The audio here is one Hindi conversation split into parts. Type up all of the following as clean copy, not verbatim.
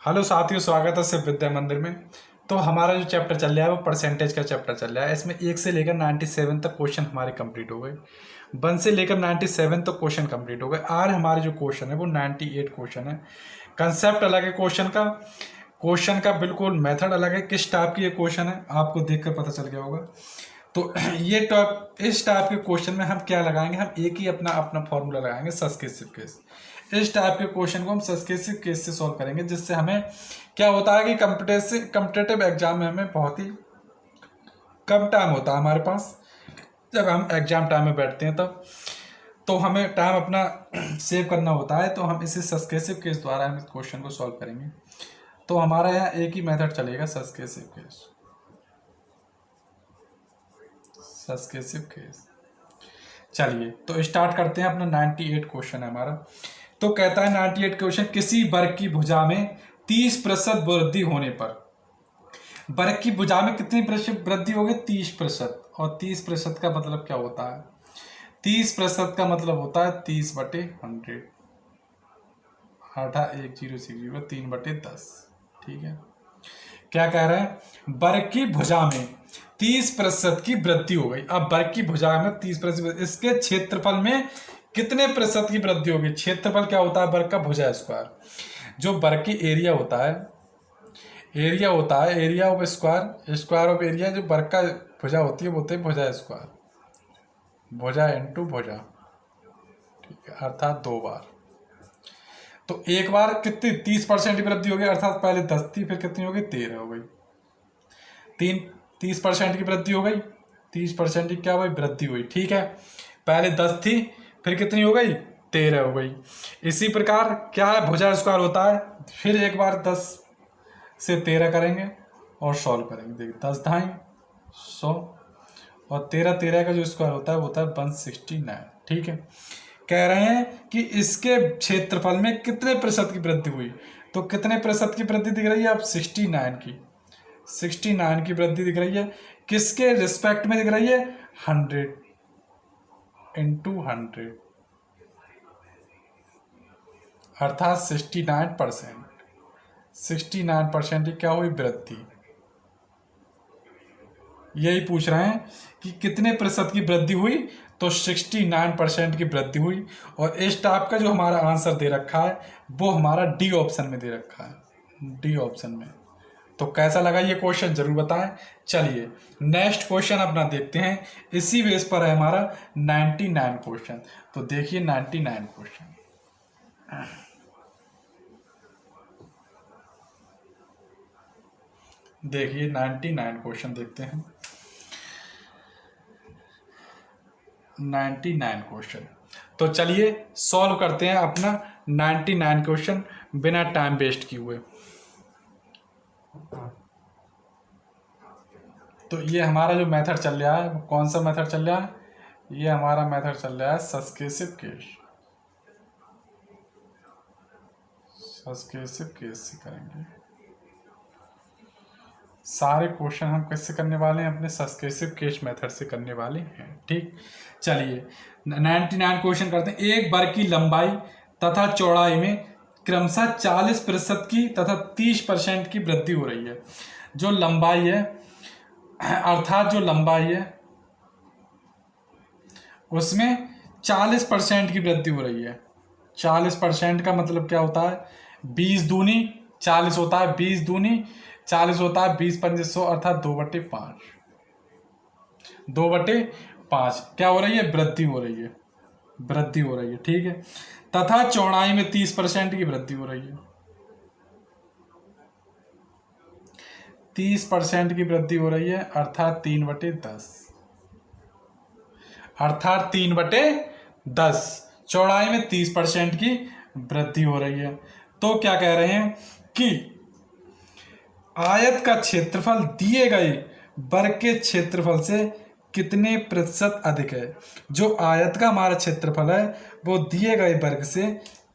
हेलो साथियों, स्वागत है सिर्फ विद्या मंदिर में। तो हमारा जो चैप्टर चल रहा है वो परसेंटेज का चैप्टर चल रहा है। इसमें 1 से लेकर 97 तक क्वेश्चन हमारे कंप्लीट हो गए। 1 से लेकर 97 तक क्वेश्चन कंप्लीट हो गए। आज हमारे जो क्वेश्चन है वो 98 क्वेश्चन है। कंसेप्ट अलग है क्वेश्चन का बिल्कुल मेथड अलग है। किस टाइप की ये क्वेश्चन है आपको देखकर पता चल गया होगा। तो इस टाइप के क्वेश्चन में हम क्या लगाएंगे, हम एक ही अपना अपना फॉर्मूला लगाएंगे, सब्सक्रिप्टिव केस। इस टाइप के क्वेश्चन को हम सब्सक्रिप्टिव केस से सॉल्व करेंगे, जिससे हमें क्या होता है कि कम्पिटेटिव एग्जाम में हमें बहुत ही कम टाइम होता है हमारे पास। जब हम एग्जाम टाइम में बैठते हैं तब तो हमें टाइम अपना सेव करना होता है। तो हम इसे सब्सक्रिप्टिव केस द्वारा हम इस क्वेश्चन को सॉल्व करेंगे। तो हमारा यहाँ एक ही मेथड चलेगा, सब्सक्रिप्टिव केस। चलिए तो स्टार्ट करते हैं। अपना 98 क्वेश्चन है हमारा। तो कहता है 98 क्वेश्चन, किसी वर्ग की भुजा में 30% वृद्धि होने पर, वर्ग की भुजा में कितनी वृद्धि होगी? 30%। और 30% का मतलब क्या होता है? 30% का मतलब होता है 30/100, 81060 3/10। ठीक है, क्या कह रहे हैं? वर्ग की भुजा में 30% की वृद्धि हो गई। अब वर्ग की भुजा में 30%, इसके क्षेत्रफल में कितने प्रतिशत की वृद्धि होगी? क्षेत्रफल क्या होता है? वर्ग का भुजा स्क्वायर। जो वर्ग की एरिया होता है, area of square, square of area. जो वर्ग का भुजा होती है वो होती है भुजा स्क्वायर, भुजा इंटू भुजा। ठीक है, अर्थात 2 बार। तो एक बार कितनी 30% की वृद्धि होगी, अर्थात पहले 10 थी, फिर कितनी हो गई? 13 हो गई। 30% की वृद्धि हो गई, 30% की क्या हुई? वृद्धि हुई। ठीक है, पहले 10 थी, फिर कितनी हो गई? 13 हो गई। इसी प्रकार क्या है? भुजा स्क्वायर होता है। फिर एक बार 10 से 13 करेंगे और सॉल्व करेंगे। देखिए 10 ढाई 100 और 13 का जो स्क्वायर होता है वो होता है 169। ठीक है, कह रहे हैं कि इसके क्षेत्रफल में कितने प्रतिशत की वृद्धि हुई। तो कितने प्रतिशत की वृद्धि दिख रही है? अब 69 की वृद्धि दिख रही है। किसके रिस्पेक्ट में दिख रही है? 100 इंटू 100, अर्थात 69%। 69% की क्या हुई? वृद्धि। यही पूछ रहे हैं कि कितने प्रतिशत की वृद्धि हुई। तो 69% की वृद्धि हुई। और इस टाइप का जो हमारा आंसर दे रखा है वो हमारा डी ऑप्शन में दे रखा है, डी ऑप्शन में। तो कैसा लगा ये क्वेश्चन जरूर बताएं। चलिए नेक्स्ट क्वेश्चन अपना देखते हैं। इसी बेस पर है हमारा 99 क्वेश्चन। तो देखिए 99 क्वेश्चन, देखिए 99 क्वेश्चन देखते हैं। 99 क्वेश्चन, तो चलिए सॉल्व करते हैं अपना 99 क्वेश्चन बिना टाइम वेस्ट किए हुए। तो ये हमारा जो मेथड चल रहा है, कौन सा मेथड चल रहा है? ये हमारा मेथड चल रहा है सब्सक्रिप्टिव केस से करेंगे। सारे क्वेश्चन हम कैसे करने वाले हैं? अपने सब्सक्रिप्टिव केस मेथड से करने वाले हैं। ठीक, चलिए 99 क्वेश्चन करते हैं। एक वर्ग की लंबाई तथा चौड़ाई में क्रमशः 40% की तथा 30% की वृद्धि हो रही है। जो लंबाई है, अर्थात जो लंबाई है उसमें 40% की वृद्धि हो रही है। 40% का मतलब क्या होता है? 20 दूनी 40 होता है, 20 दूनी 40 होता है, 20 पंजे 100, अर्थात 2/5। 2/5 क्या हो रही है? वृद्धि हो रही है, वृद्धि हो रही है। ठीक है, तथा चौड़ाई में 30% की वृद्धि हो रही है। 30% की वृद्धि हो रही है, अर्थात 3/10, अर्थात 3/10। चौड़ाई में 30% की वृद्धि हो रही है। तो क्या कह रहे हैं कि आयत का क्षेत्रफल दिए गए वर्ग के क्षेत्रफल से कितने प्रतिशत अधिक है। जो आयत का हमारा क्षेत्रफल है वो दिए गए वर्ग से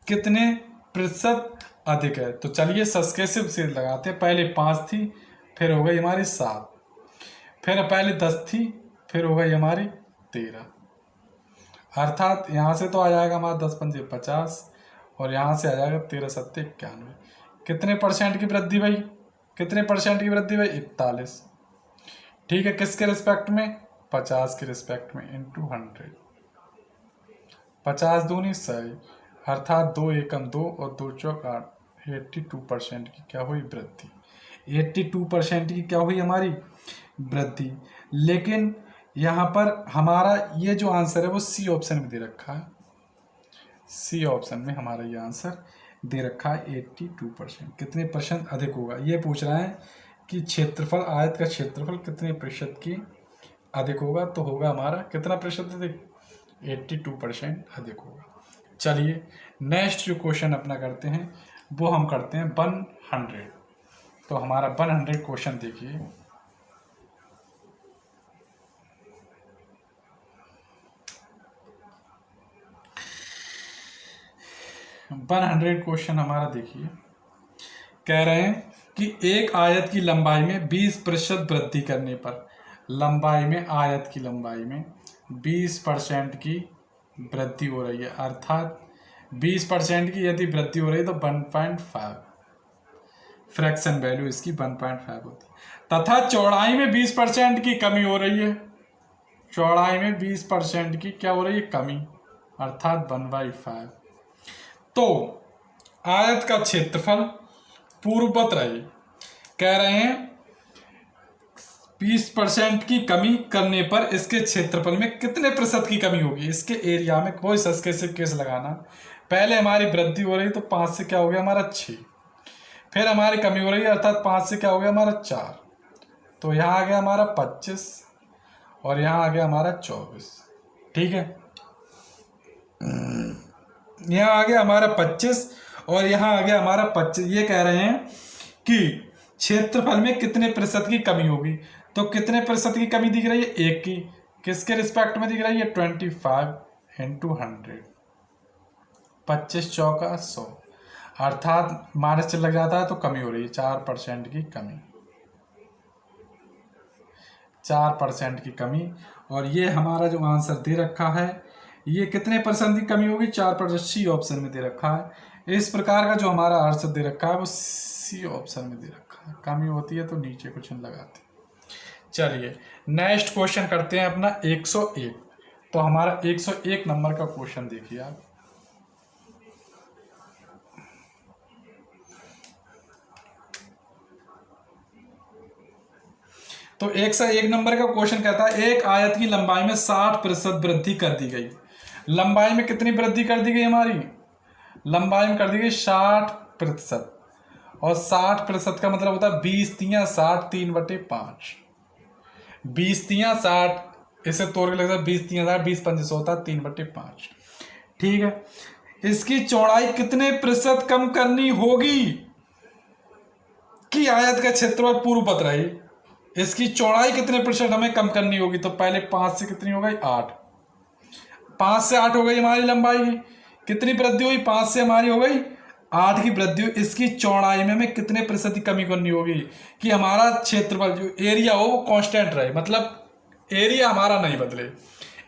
कितने प्रतिशत अधिक है। तो चलिए सब्सक्रिप्टिव से लगाते हैं। पहले 5 थी, फिर हो गई हमारी 7, फिर पहले 10 थी, फिर हो गई हमारी 13, अर्थात यहाँ से तो आ जाएगा हमारा 10 पंजे 50 और यहाँ से आ जाएगा 13 सत्ते 91। कितने परसेंट की वृद्धि भाई, कितने परसेंट की वृद्धि भाई, 41। ठीक है, किसके रिस्पेक्ट में, 50 के रिस्पेक्ट में, इंटू 100। 50 दूनी 100, अर्थात 2 एकम 2 और 2 चौक 8, 82% की क्या हुई वृद्धि। 82% की क्या हुई हमारी वृद्धि। लेकिन यहाँ पर हमारा ये जो आंसर है वो सी ऑप्शन में दे रखा है, सी ऑप्शन में हमारा ये आंसर दे रखा है 82%। कितने परसेंट अधिक होगा, ये पूछ रहा है कि क्षेत्रफल, आयत का क्षेत्रफल कितने प्रतिशत की अधिक होगा, तो होगा हमारा कितना प्रतिशत अधिक, 82% अधिक होगा। चलिए नेक्स्ट जो क्वेश्चन अपना करते हैं वो हम करते हैं 100। तो हमारा 100 क्वेश्चन देखिए, वन 100 क्वेश्चन हमारा देखिए, कह रहे हैं कि एक आयत की लंबाई में 20% वृद्धि करने पर, लंबाई में, आयत की लंबाई में 20% की वृद्धि हो रही है, अर्थात 20% की यदि वृद्धि हो रही है तो 1.5 फ्रैक्शन वैल्यू इसकी 1.5 होती है। तथा चौड़ाई में 20% की कमी हो रही है, चौड़ाई में 20% की क्या हो रही है, कमी, अर्थात 1/5। तो आयत का क्षेत्रफल पूर्ववत रहे, कह रहे हैं 20% की कमी करने पर इसके क्षेत्रफल में कितने प्रतिशत की कमी होगी, इसके एरिया में कोई सस्केसिव केस लगाना। पहले हमारी वृद्धि हो रही तो 5 से क्या हो गया हमारा 6, फिर हमारी कमी हो रही है अर्थात 5 से क्या हो गया हमारा 4, तो यहाँ आ गया हमारा 25 और यहाँ आ गया हमारा 24। ठीक है, यहाँ आ गया हमारा 25 और यहाँ आ गया हमारा 25। ये कह रहे हैं कि क्षेत्रफल में कितने प्रतिशत की कमी होगी, तो कितने प्रतिशत की कमी दिख रही है, 1 की, किसके रिस्पेक्ट में दिख रही है, 25 इंटू 100, 25 चौका 100, अर्थात माइनस चल लग जाता है तो कमी हो रही है, 4% की कमी, 4% की कमी। और ये हमारा जो आंसर दे रखा है ये कितने परसेंट की कमी होगी, 4%, सी ऑप्शन में दे रखा है। इस प्रकार का जो हमारा आंसर दे रखा है वो सी ऑप्शन में दे रखा है, कमी होती है तो नीचे कुछ लगाते। चलिए नेक्स्ट क्वेश्चन करते हैं अपना 101। तो हमारा 101 नंबर का क्वेश्चन देखिए आप, तो 101 नंबर का क्वेश्चन कहता है एक आयत की लंबाई में 60% वृद्धि कर दी गई। लंबाई में कितनी वृद्धि कर दी गई हमारी, लंबाई में कर दी गई 60%, और 60% का मतलब होता है 20 तियां 60, 3/5, 20 तियां 60, इसे तोड़ के लगता है 20 तियां 60, 20 पंजे होता है 3/5। ठीक है, इसकी चौड़ाई कितने प्रतिशत कम करनी होगी कि आयत का क्षेत्रफल पूर्ववत रहे, इसकी चौड़ाई कितने प्रतिशत हमें कम करनी होगी। तो पहले 5 से कितनी हो गई 8, 5 से 8 हो गई हमारी लंबाई की, कितनी वृद्धि हुई, 5 से हमारी हो गई 8 की वृद्धि हुई। इसकी चौड़ाई में हमें कितने प्रतिशत की कमी करनी होगी कि हमारा क्षेत्रफल जो एरिया हो वो कांस्टेंट रहे, मतलब एरिया हमारा नहीं बदले,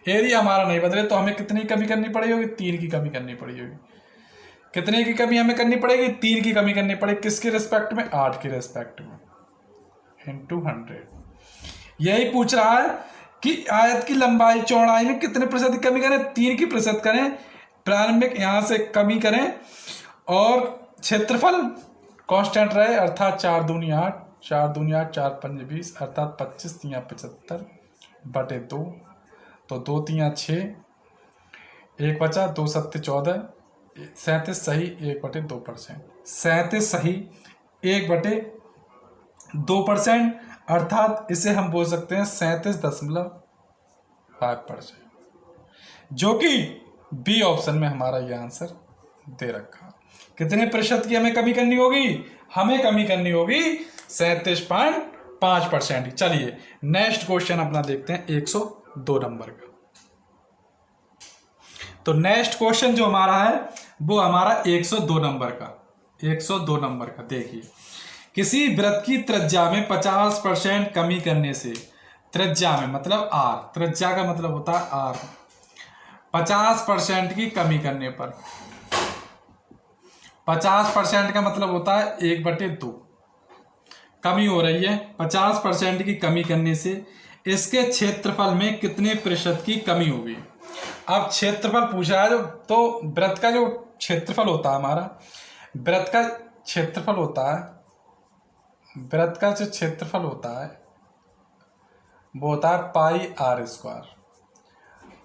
एरिया हमारा नहीं बदले, तो हमें कितनी कमी करनी पड़ेगी, 3 की कमी करनी पड़ेगी। कितने की कमी हमें करनी पड़ेगी, 3 की कमी करनी पड़ेगी, किसके रिस्पेक्ट में, 8 के रिस्पेक्ट में, इंटू 100। यही पूछ रहा है कि आयत की लंबाई चौड़ाई में कितने प्रतिशत की कमी करें, 3 की प्रतिशत करें, प्रारंभिक यहां से कमी करें और क्षेत्रफल कांस्टेंट रहे, अर्थात 4 दूनी 8, 4 दूनी 8, 4 पंजे 20, अर्थात 25 तियां 75/2, तो 2 तियां 6, 1 बचा, 2 सत्ते 14, 37 सही 1/2%, 37 सही 1/2%, अर्थात इसे हम बोल सकते हैं 37.5%, जो कि बी ऑप्शन में हमारा यह आंसर दे रखा। कितने प्रतिशत की हमें कमी करनी होगी, हमें कमी करनी होगी 37.5% की। चलिए नेक्स्ट क्वेश्चन अपना देखते हैं 102 नंबर का। तो नेक्स्ट क्वेश्चन जो हमारा है वो हमारा 102 नंबर का, 102 नंबर का देखिए, किसी वृत्त की त्रिज्या में 50% कमी करने से, त्रिज्या में मतलब आर, त्रिज्या का मतलब होता है आर, 50% की कमी करने पर 50% का मतलब होता है 1/2, कमी हो रही है। 50% की कमी करने से इसके क्षेत्रफल में कितने प्रतिशत की कमी होगी। अब क्षेत्रफल पूछा है जो, तो वृत्त का जो क्षेत्रफल होता है हमारा, वृत्त का क्षेत्रफल होता है, वृत्त का जो क्षेत्रफल होता है वो होता है πr²।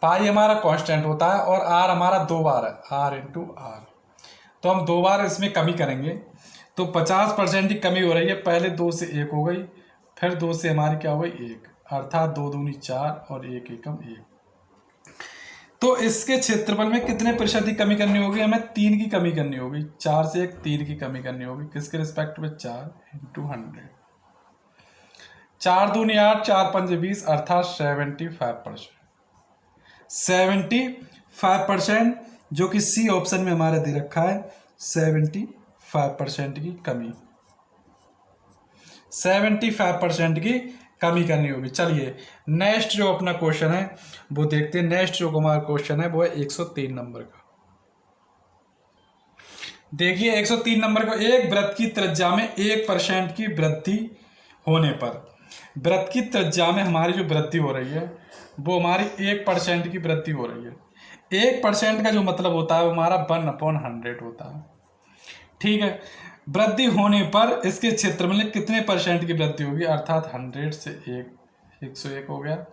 पाई हमारा कांस्टेंट होता है और आर हमारा 2 बार है, r×r। तो हम 2 बार इसमें कमी करेंगे तो 50% की कमी हो रही है। पहले 2 से 1 हो गई, फिर 2 से हमारी क्या हो गई 1, अर्थात 2 दूनी 4 और 1 एकम 1। तो इसके क्षेत्रफल में कितने प्रतिशत की कमी करनी होगी, हमें 3 की कमी करनी होगी। 4 से 1 3 की कमी करनी होगी, किसके रिस्पेक्ट में 4×100। 4 दूनी 8, 4 पंजे 20, अर्थात 75%। 75% जो कि सी ऑप्शन में हमारा दे रखा है, 75% की कमी, 75% की कमी करनी होगी। चलिए नेक्स्ट जो अपना क्वेश्चन है वो देखते हैं। नेक्स्ट जो हमारा क्वेश्चन है वो है 103 नंबर का। देखिए 103 नंबर को, एक वृत्त की त्रिज्या में 1% की वृद्धि होने पर, वृत्त की त्रिज्या में हमारी जो वृद्धि हो रही है वो हमारी 1% की वृद्धि हो रही है। 1% का जो मतलब होता है वो हमारा 1/100 होता है। ठीक है, वृद्धि होने पर इसके क्षेत्रफल में कितने % की वृद्धि होगी, अर्थात 100 से 101 हो गया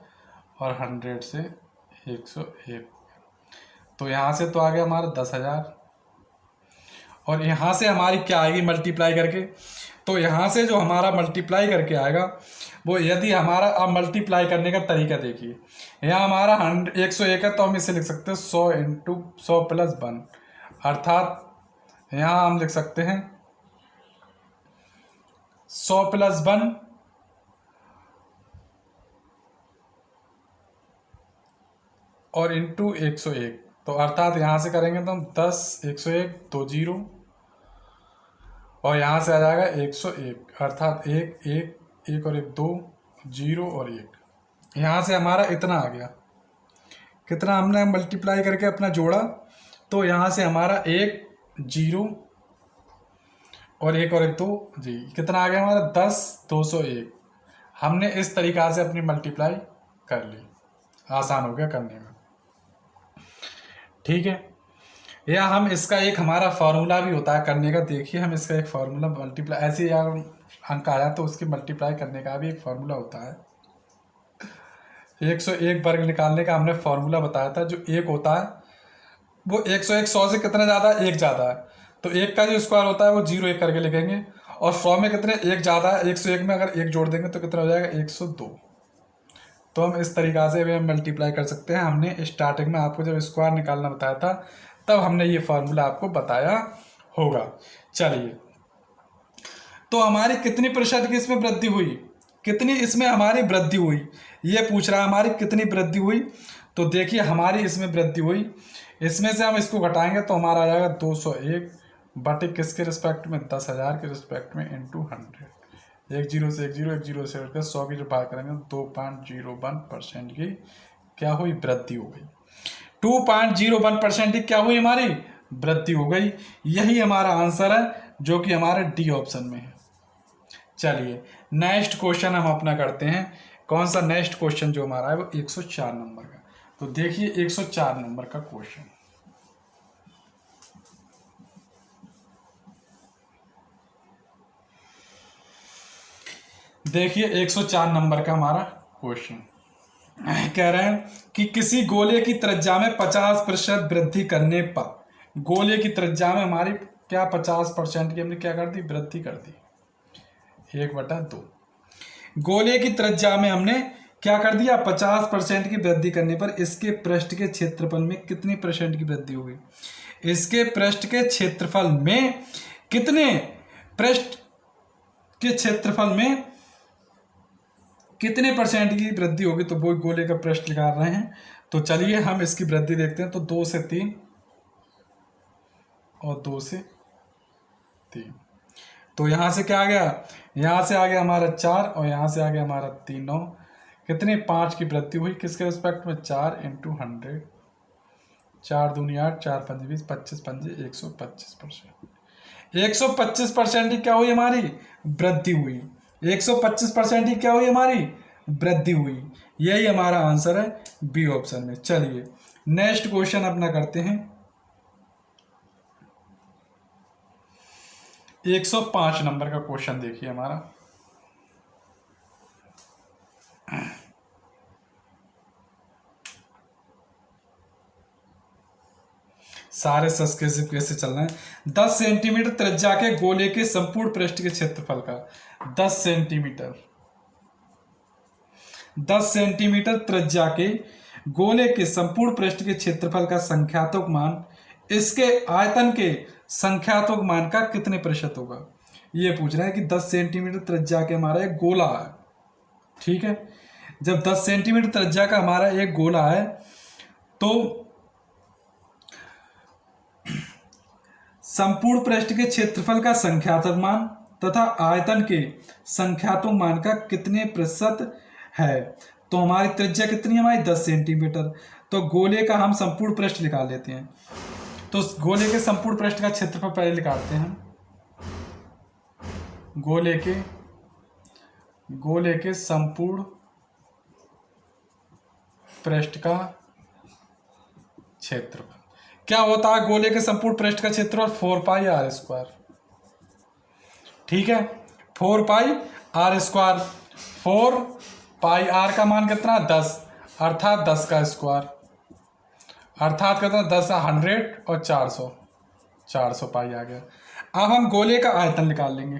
और 100 से 101। तो यहाँ से तो आ गया हमारा 10,000 और यहाँ से हमारी क्या आएगी मल्टीप्लाई करके। तो यहाँ से जो हमारा मल्टीप्लाई करके आएगा वो, यदि हमारा, अब मल्टीप्लाई करने का तरीका देखिए, यहाँ हमारा 101 है तो हम इसे लिख सकते हैं 100 + 1, अर्थात यहाँ हम लिख सकते हैं 100 + 1 और इंटू 101। तो अर्थात यहाँ से करेंगे तो हम 10, 101, 2 0 और यहाँ से आ जाएगा 101, अर्थात 1 1 1 और 1 2 0 और 1। यहाँ से हमारा इतना आ गया, कितना हमने मल्टीप्लाई करके अपना जोड़ा। तो यहाँ से हमारा 1 0 और 1 और 1 2 जी, कितना आ गया हमारा 10 201। हमने इस तरीक़ा से अपनी मल्टीप्लाई कर ली, आसान हो गया करने में। ठीक है, या हम इसका एक हमारा फार्मूला भी होता है करने का। देखिए हम इसका एक फार्मूला, मल्टीप्लाई ऐसे यार अंक आया तो उसकी मल्टीप्लाई करने का भी एक फार्मूला होता है। 101 वर्ग निकालने का हमने फार्मूला बताया था। जो 1 होता है वो 101 100 से कितना ज़्यादा है, 1 ज़्यादा है, तो 1 का जो स्क्वायर होता है वो 0 1 करके लिखेंगे। और 100 में कितने 1 ज़्यादा है, 101 में अगर 1 जोड़ देंगे तो कितना हो जाएगा 102। तो हम इस तरीक़ा से भी हम मल्टीप्लाई कर सकते हैं। हमने स्टार्टिंग में आपको जब स्क्वायर निकालना बताया था तब हमने ये फार्मूला आपको बताया होगा। चलिए, तो हमारी कितनी प्रतिशत की इसमें वृद्धि हुई, कितनी इसमें हमारी वृद्धि हुई, ये पूछ रहा है हमारी कितनी वृद्धि हुई। तो देखिए हमारी इसमें वृद्धि हुई, इसमें से हम इसको घटाएंगे तो हमारा आ जाएगा 201 बटे किसके रिस्पेक्ट में, 10,000 के रिस्पेक्ट में, इंटू 100। 1 0 से 1 0 1 0 से 100 की जब भाग करेंगे 2.01% की क्या हुई, वृद्धि हो गई। 2.01% की क्या हुई, हमारी वृद्धि हो गई। यही हमारा आंसर है जो कि हमारे डी ऑप्शन में है। चलिए नेक्स्ट क्वेश्चन हम अपना करते हैं। कौन सा नेक्स्ट क्वेश्चन जो हमारा है वो 104 नंबर का। तो देखिए 104 नंबर का क्वेश्चन, देखिए 104 नंबर का हमारा क्वेश्चन कह रहे हैं कि किसी गोले की त्रिज्या में 50% वृद्धि करने पर, गोले की त्रिज्या में हमारी क्या 50% की हमने क्या कर दी, वृद्धि कर दी, 1/2। गोले की त्रिज्या में हमने क्या कर दिया, 50% की वृद्धि करने पर इसके पृष्ठ के क्षेत्रफल में कितनी % की वृद्धि होगी। इसके पृष्ठ के क्षेत्रफल में कितने, पृष्ठ के क्षेत्रफल में कितने % की वृद्धि होगी। तो वो गोले का पृष्ठ निकाल रहे हैं। तो चलिए हम इसकी वृद्धि देखते हैं। तो 2 से 3 और 2 से 3, तो यहाँ से क्या आ गया, यहाँ से आ गया हमारा 4 और यहाँ से आ गया हमारा 3 9, कितने 5 की वृद्धि हुई किसके रिस्पेक्ट में, 4 × 100, 4 दूनी 8, 4 पंजे 20, 25 पंजे 125%। 125% ही क्या हुई हमारी, वृद्धि हुई। 125% ही क्या हुई हमारी, वृद्धि हुई। यही हमारा आंसर है बी ऑप्शन में। चलिए नेक्स्ट क्वेश्चन अपना करते हैं। 105 नंबर का क्वेश्चन देखिए हमारा। सारे सब्सक्रिप्शन कैसे चल रहे हैं। 10 सेंटीमीटर त्रिज्या के गोले के संपूर्ण पृष्ठ के क्षेत्रफल का 10 सेंटीमीटर 10 सेंटीमीटर त्रिज्या के गोले के संपूर्ण पृष्ठ के क्षेत्रफल का संख्यात्मक मान इसके आयतन के संख्यात्मक मान का कितने प्रतिशत होगा। ये पूछ रहा है कि 10 सेंटीमीटर त्रिज्या के हमारा एक गोला है, ठीक है। जब 10 सेंटीमीटर त्रिज्या का हमारा एक गोला है तो संपूर्ण पृष्ठ के क्षेत्रफल का संख्यात्मक मान तथा आयतन के संख्यात्मक मान का कितने प्रतिशत है। तो हमारी त्रिज्या कितनी है हमारी 10 सेंटीमीटर। तो गोले का हम संपूर्ण पृष्ठ निकाल लेते हैं। तो गोले के संपूर्ण पृष्ठ का क्षेत्रफल पहले निकालते हैं। गोले के संपूर्ण पृष्ठ का क्षेत्रफल क्या होता है। गोले के संपूर्ण पृष्ठ का क्षेत्रफल 4 पाई आर स्क्वायर, ठीक है। 4 पाई आर स्क्वायर। 4 पाई आर का मान कितना 10, अर्थात 10 का स्क्वायर, अर्थात कितना 10 100 और 400 पाई आ गया। अब हम गोले का आयतन निकाल लेंगे।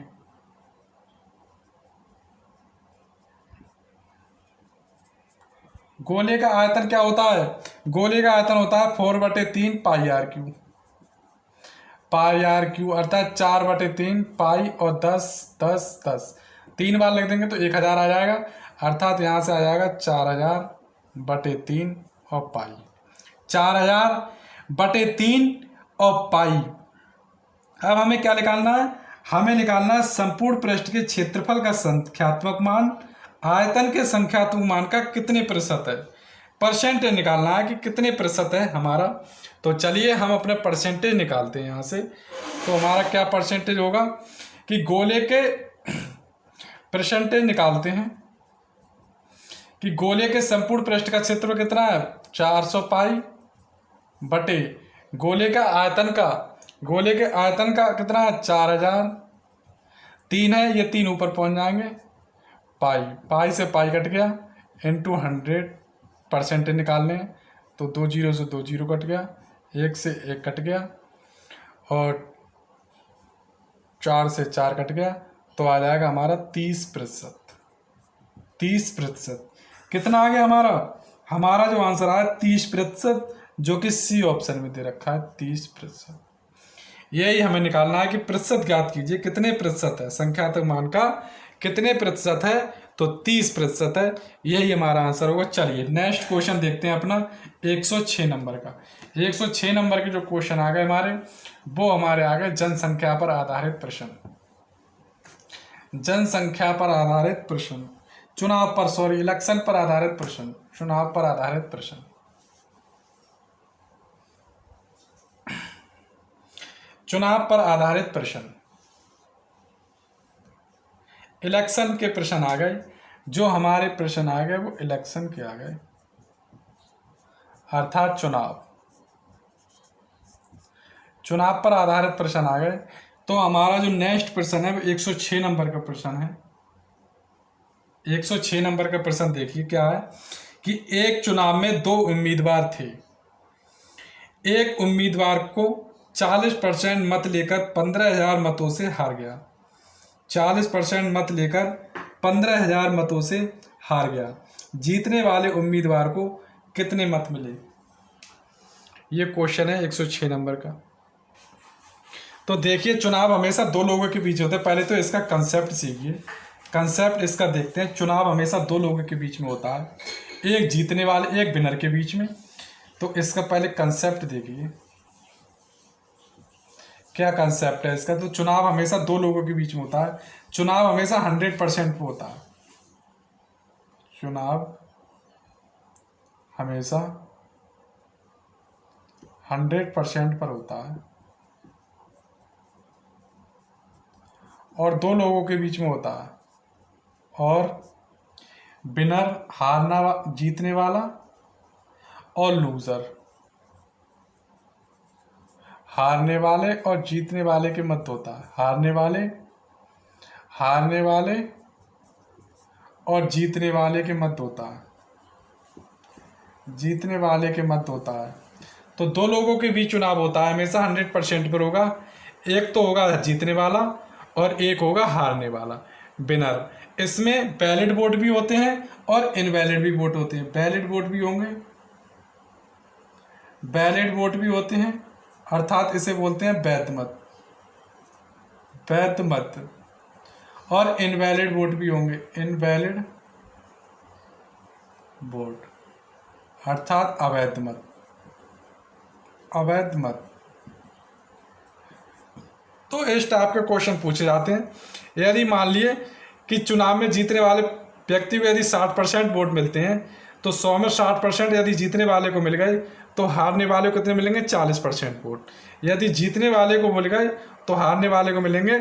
गोले का आयतन क्या होता है, गोले का आयतन होता है 4/3 pi r cube, pi r cube अर्थात 4/3 पाई और 10 10 10 3 बार लिख देंगे तो 1000 आ जाएगा, अर्थात यहाँ से आ जाएगा 4000/3 और पाई, 4000/3 और पाई। अब हमें क्या निकालना है, हमें निकालना है संपूर्ण पृष्ठ के क्षेत्रफल का संख्यात्मक मान आयतन के संख्यात्मक मान का कितने प्रतिशत है। परसेंटेज निकालना है कि कितने प्रतिशत है हमारा। तो चलिए हम अपना परसेंटेज निकालते हैं यहाँ से। तो हमारा क्या परसेंटेज होगा कि गोले के परसेंटेज निकालते हैं कि गोले के संपूर्ण पृष्ठ का क्षेत्रफल कितना है 400 पाई बटे गोले के आयतन का कितना है 4000, 3 है, ये 3 ऊपर पहुंच जाएंगे, पाई से पाई कट गया, इंटू 100 परसेंटेज निकालने हैं तो 2 जीरो से 2 जीरो कट गया, 1 से 1 कट गया और 4 से 4 कट गया, तो आ जाएगा हमारा 30%। 30% कितना आ गया हमारा जो आंसर आया 30%, जो कि सी ऑप्शन में दे रखा है 30%। यही हमें निकालना है कि प्रतिशत ज्ञात कीजिए कितने प्रतिशत है, संख्यात्मक मान का कितने प्रतिशत है, तो 30% है। यही हमारा आंसर होगा। चलिए नेक्स्ट क्वेश्चन देखते हैं अपना 106 नंबर का। 106 नंबर के जो क्वेश्चन आ गए हमारे, वो हमारे आ गए जनसंख्या पर आधारित प्रश्न। जनसंख्या पर आधारित प्रश्न, इलेक्शन पर आधारित प्रश्न, चुनाव पर आधारित प्रश्न। चुनाव पर आधारित प्रश्न, इलेक्शन के प्रश्न आ गए। जो हमारे प्रश्न आ गए वो इलेक्शन के आ गए, अर्थात चुनाव पर आधारित प्रश्न आ गए। तो हमारा जो नेक्स्ट प्रश्न है वो 106 नंबर का प्रश्न है। 106 नंबर का प्रश्न देखिए क्या है कि एक चुनाव में 2 उम्मीदवार थे। एक उम्मीदवार को 40% मत लेकर 15,000 मतों से हार गया। 40% मत लेकर 15,000 मतों से हार गया। जीतने वाले उम्मीदवार को कितने मत मिले। ये क्वेश्चन है 106 नंबर का। तो देखिए चुनाव हमेशा 2 लोगों के बीच होता है। पहले तो इसका कंसेप्ट सीखिए, कंसेप्ट इसका देखते हैं। चुनाव हमेशा 2 लोगों के बीच में होता है, एक जीतने वाले एक विनर के बीच में। तो इसका पहले कंसेप्ट देखिए क्या कंसेप्ट है इसका। तो चुनाव हमेशा 2 लोगों के बीच में होता है। चुनाव हमेशा 100% पे होता है। चुनाव हमेशा 100% पर होता है। और दो लोगों के बीच में होता है, और विनर जीतने वाला, और लूज़र हारने वाले और जीतने वाले के मध्य होता है। हारने वाले और जीतने वाले के मध्य होता है। तो दो लोगों के बीच चुनाव होता है, हमेशा 100% पर होगा। एक तो होगा जीतने वाला और एक होगा हारने वाला, विनर। इसमें वैलिड वोट भी होते हैं और इनवैलिड भी वोट होते हैं। वैलिड वोट भी होते हैं, अर्थात इसे बोलते हैं वैध मत। और इनवैलिड वोट भी होंगे, इनवैलिड वोट अर्थात अवैध मत। तो इस टाइप के क्वेश्चन पूछे जाते हैं। यदि मान लिए कि चुनाव में जीतने वाले व्यक्ति को यदि 60% वोट मिलते हैं, तो 100 में 60% यदि जीतने वाले को मिल गए, तो हारने वाले को कितने मिलेंगे? 40% वोट। यदि जीतने वाले को मिल गए तो हारने वाले को मिलेंगे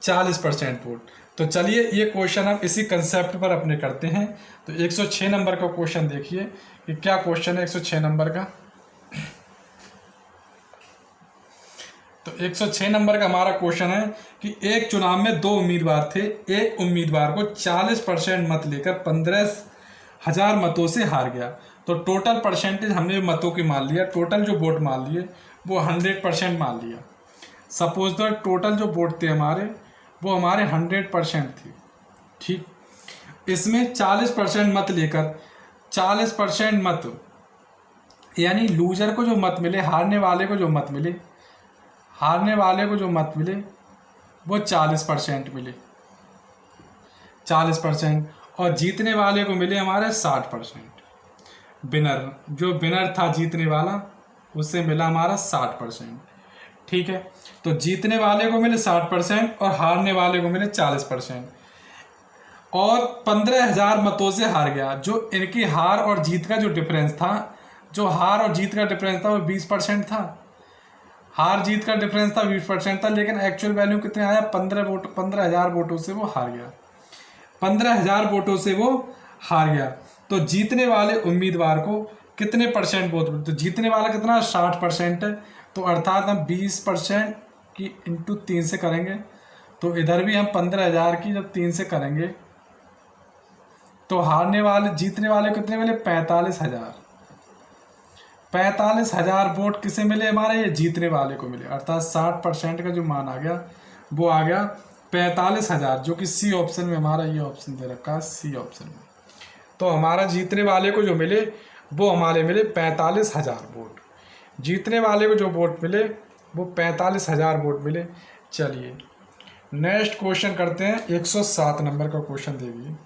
40% वोट। तो चलिए ये क्वेश्चन हम इसी कंसेप्ट पर अपने करते हैं। तो 106 नंबर का क्वेश्चन देखिए कि क्या क्वेश्चन है 106 नंबर का। तो 106 नंबर का हमारा क्वेश्चन है कि एक चुनाव में दो उम्मीदवार थे। एक उम्मीदवार को 40% मत लेकर 15,000 मतों से हार गया। तो टोटल परसेंटेज हमने मतों की मान लिया, टोटल जो वोट मान लिए वो 100% मान लिया। सपोज दैट टोटल जो वोट थे हमारे वो हमारे 100% थे, ठीक। इसमें 40% मत लेकर 40% मत, यानी लूजर को जो मत मिले, हारने वाले को जो मत मिले वो 40% मिले, 40%। और जीतने वाले को मिले हमारे 60%। विनर था जीतने वाला, उससे मिला हमारा 60%, ठीक है। तो जीतने वाले को मिले 60% और हारने वाले को मिले 40%। और 15,000 मतों से हार गया। जो इनकी हार और जीत का जो डिफरेंस था, वो 20% था। हार जीत का डिफरेंस था 20% था, लेकिन एक्चुअल वैल्यू कितने आया? 15,000 वोटों से वो हार गया। 15,000 वोटों से वो हार गया। तो जीतने वाले उम्मीदवार को कितने परसेंट वोट? तो जीतने वाला कितना? 60% है। तो अर्थात हम 20% की इंटू 3 से करेंगे, तो इधर भी हम 15,000 की जब 3 से करेंगे तो जीतने वाले कितने मिले? 45,000। 45,000 वोट किसे मिले हमारे? ये जीतने वाले को मिले। अर्थात 60% का जो मान आ गया वो आ गया 45,000, जो कि सी ऑप्शन में हमारा ये ऑप्शन दे रखा है, सी ऑप्शन में। तो हमारा जीतने वाले को जो मिले वो हमारे मिले 45,000 वोट। जीतने वाले को जो वोट मिले वो 45,000 वोट मिले। चलिए नेक्स्ट क्वेश्चन करते हैं। 107 नंबर का क्वेश्चन देखिए।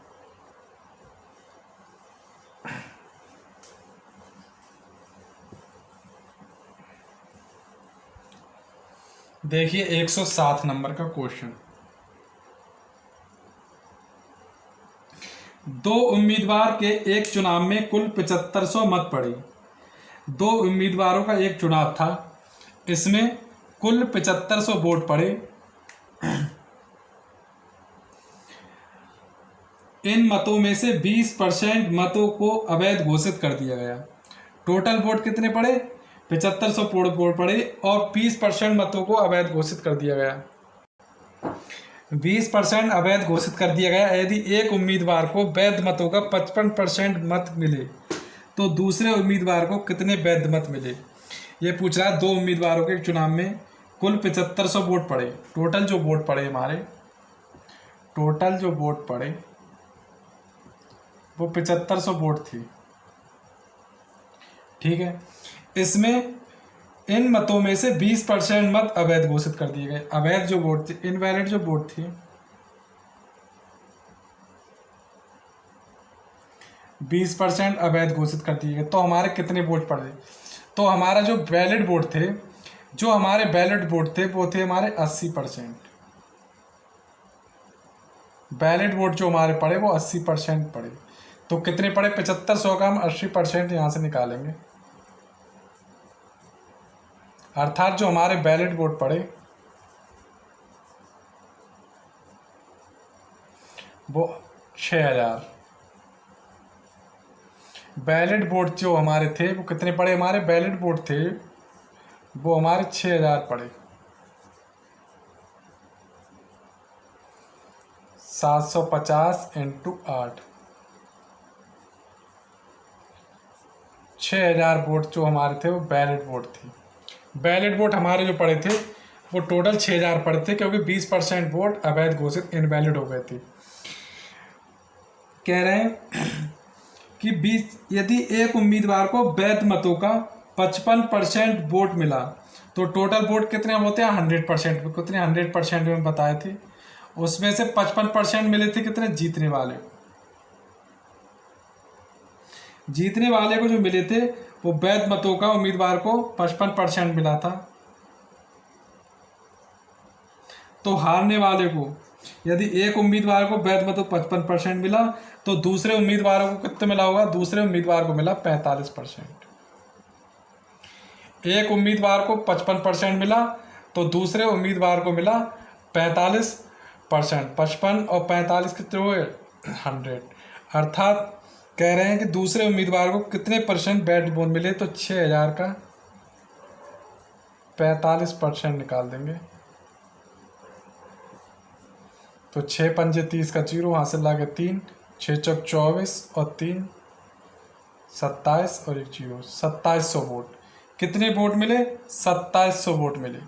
देखिए 107 नंबर का क्वेश्चन। दो उम्मीदवार के एक चुनाव में कुल 7500 मत पड़े। दो उम्मीदवारों का एक चुनाव था, इसमें कुल 7500 वोट पड़े। इन मतों में से 20% मतों को अवैध घोषित कर दिया गया। टोटल वोट कितने पड़े? 7500 वोट पड़े और 20% मतों को अवैध घोषित कर दिया गया। 20% अवैध घोषित कर दिया गया। यदि एक उम्मीदवार को वैध मतों का 55% मत मिले तो दूसरे उम्मीदवार को कितने वैध मत मिले? ये पूछ रहा है। दो उम्मीदवारों के चुनाव में कुल 7500 वोट पड़े। टोटल जो वोट पड़े वो 7500 वोट थी, ठीक है। इसमें इन मतों में से 20% मत अवैध घोषित कर दिए गए। अवैध जो वोट थे, इनवैलिड जो वोट थी, 20% अवैध घोषित कर दिए गए। तो हमारे कितने वोट पड़े? तो हमारा जो वैलिड वोट थे, वो थे हमारे 80%। वैलिड वोट जो हमारे पड़े वो 80% पड़े। तो कितने पड़े? 7500 का हम 80% यहाँ से निकालेंगे। अर्थात जो हमारे वैलिड वोट पड़े वो 6000। बैलेट वोट जो हमारे थे वो कितने पड़े, हमारे बैलेट वोट थे वो हमारे 6000 पड़े। 750 इंटू 8, 6000 वोट जो हमारे थे वो बैलेट वोट थी। बैलेट वोट हमारे जो पड़े थे वो टोटल 6000 पड़े थे, क्योंकि 20% वोट अवैध घोषित इनवैलिड हो गए थे। कह रहे हैं कि 20 यदि एक उम्मीदवार को वैध मतों का 55% वोट मिला तो टोटल वोट कितने होते हैं 100%, कितने 100% में बताए थे। उसमें से 55% मिले थे कितने, जीतने वाले। जीतने वाले को जो मिले थे वो वैध मतों का उम्मीदवार को 55% मिला था। तो हारने वाले को, यदि एक उम्मीदवार को वैध मतों 55% मिला तो दूसरे उम्मीदवारों को कितना मिला होगा, दूसरे उम्मीदवार को मिला 45%। एक उम्मीदवार को 55% मिला तो दूसरे उम्मीदवार को मिला 45%। 55 और 45 कितने हुए, 100। अर्थात कह रहे हैं कि दूसरे उम्मीदवार को कितने परसेंट बैट बोन मिले, तो 6000 का 45% निकाल देंगे तो 6 पंजे 30 का 0, हासिल लागे 3, 6 चौक 24 और 3 27 और 1 0, 2700 वोट। कितने वोट मिले, 2700 वोट मिले।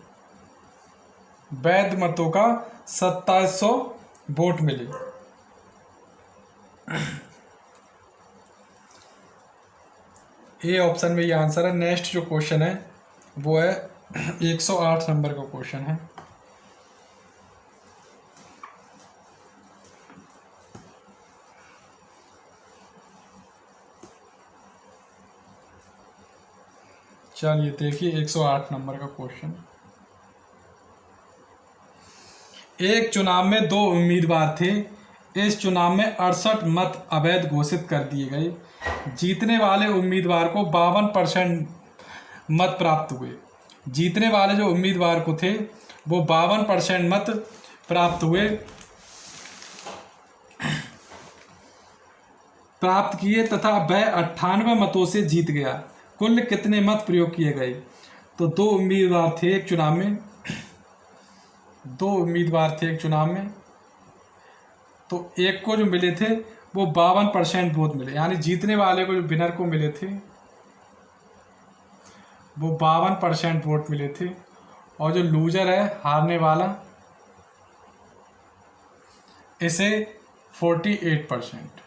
वैध मतों का 2700 वोट मिले। ए ऑप्शन में ये आंसर है। नेक्स्ट जो क्वेश्चन है वो है 108 नंबर का क्वेश्चन है। चलिए देखिए 108 नंबर का क्वेश्चन। एक चुनाव में 2 उम्मीदवार थे। इस चुनाव में 68 मत अवैध घोषित कर दिए गए। जीतने वाले उम्मीदवार को 52% मत प्राप्त हुए। जीतने वाले जो उम्मीदवार को थे वो 52% मत प्राप्त हुए, प्राप्त किए तथा वह 98 मतों से जीत गया। कुल कितने मत प्रयोग किए गए, तो 2 उम्मीदवार थे एक चुनाव में, 2 उम्मीदवार थे एक चुनाव में, तो एक को जो मिले थे वो 52% वोट मिले, यानी जीतने वाले को जो विनर को मिले थे वो 52% वोट मिले थे, और जो लूजर है हारने वाला इसे 48%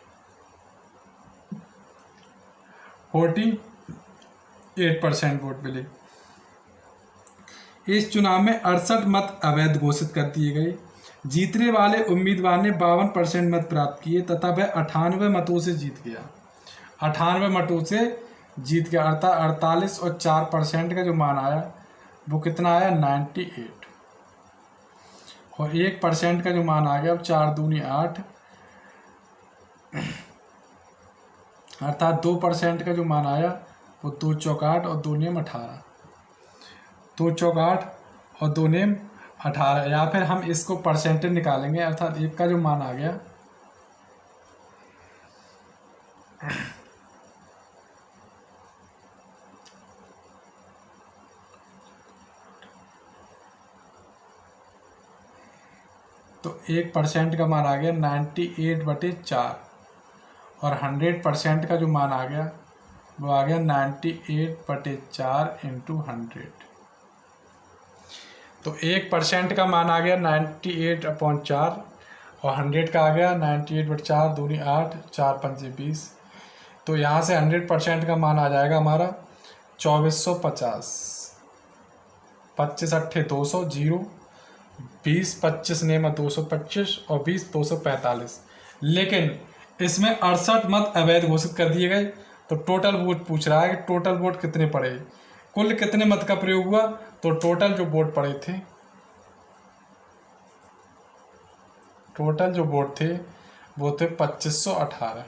48% वोट मिले। इस चुनाव में 68 मत अवैध घोषित कर दिए गए। जीतने वाले उम्मीदवार ने 52% मत प्राप्त किए तथा वह 98 मतों से जीत गया। 98 मतों से जीत गया, अर्थात 48 और 4% का जो मान आया वो कितना आया, 98। और 1% का जो मान आ गया, अब 4 दूनी 8, अर्थात 2% का जो मान आया वो 2 चौक 8 और 2 नेम 18, 2 चौक 8 और 2 नेम 18। या फिर हम इसको परसेंटेज निकालेंगे, अर्थात 1 का जो मान आ गया तो 1% का मान आ गया 98/4, और 100% का जो मान आ गया वो आ गया 98/4 इंटू 100। तो 1% का मान आ गया 98/4 और 100 का आ गया 98/4, दूनी 8, 4 पंजे 20। तो यहाँ से 100% का मान आ जाएगा हमारा 2450। 25 अट्ठे 200, 0, 20 25 नेमा 225 और 20 245। लेकिन इसमें 68 मत अवैध घोषित कर दिए गए। तो टोटल वोट पूछ रहा है कि टोटल वोट कितने पड़े, कुल कितने मत का प्रयोग हुआ, तो टोटल जो वोट पड़े थे, टोटल जो वोट थे वो थे 2518।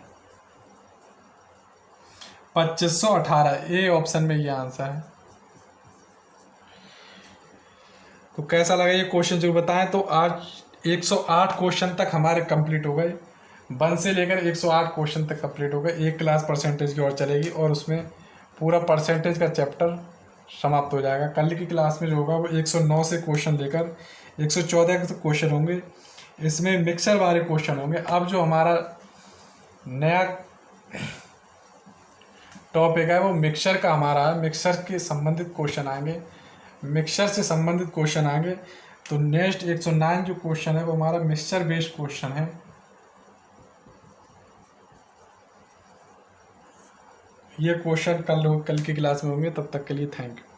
2518 ए ऑप्शन में ये आंसर है। तो कैसा लगा ये क्वेश्चन जो बताएं। तो आज 108 क्वेश्चन तक हमारे कंप्लीट हो गए। 1 से लेकर 108 क्वेश्चन तक कंप्लीट हो गए। एक क्लास परसेंटेज की ओर चलेगी और उसमें पूरा परसेंटेज का चैप्टर समाप्त हो जाएगा। कल की क्लास में जो होगा वो 109 से क्वेश्चन लेकर 114 के क्वेश्चन होंगे। इसमें मिक्सर वाले क्वेश्चन होंगे। अब जो हमारा नया टॉपिक है वो मिक्सर का हमारा है। मिक्सर के संबंधित क्वेश्चन आएंगे, मिक्सर से संबंधित क्वेश्चन आएंगे। तो नेक्स्ट 109 जो क्वेश्चन है वो हमारा मिक्सचर बेस्ड क्वेश्चन है। ये क्वेश्चन कल की क्लास में होंगे। तब तक के लिए थैंक यू।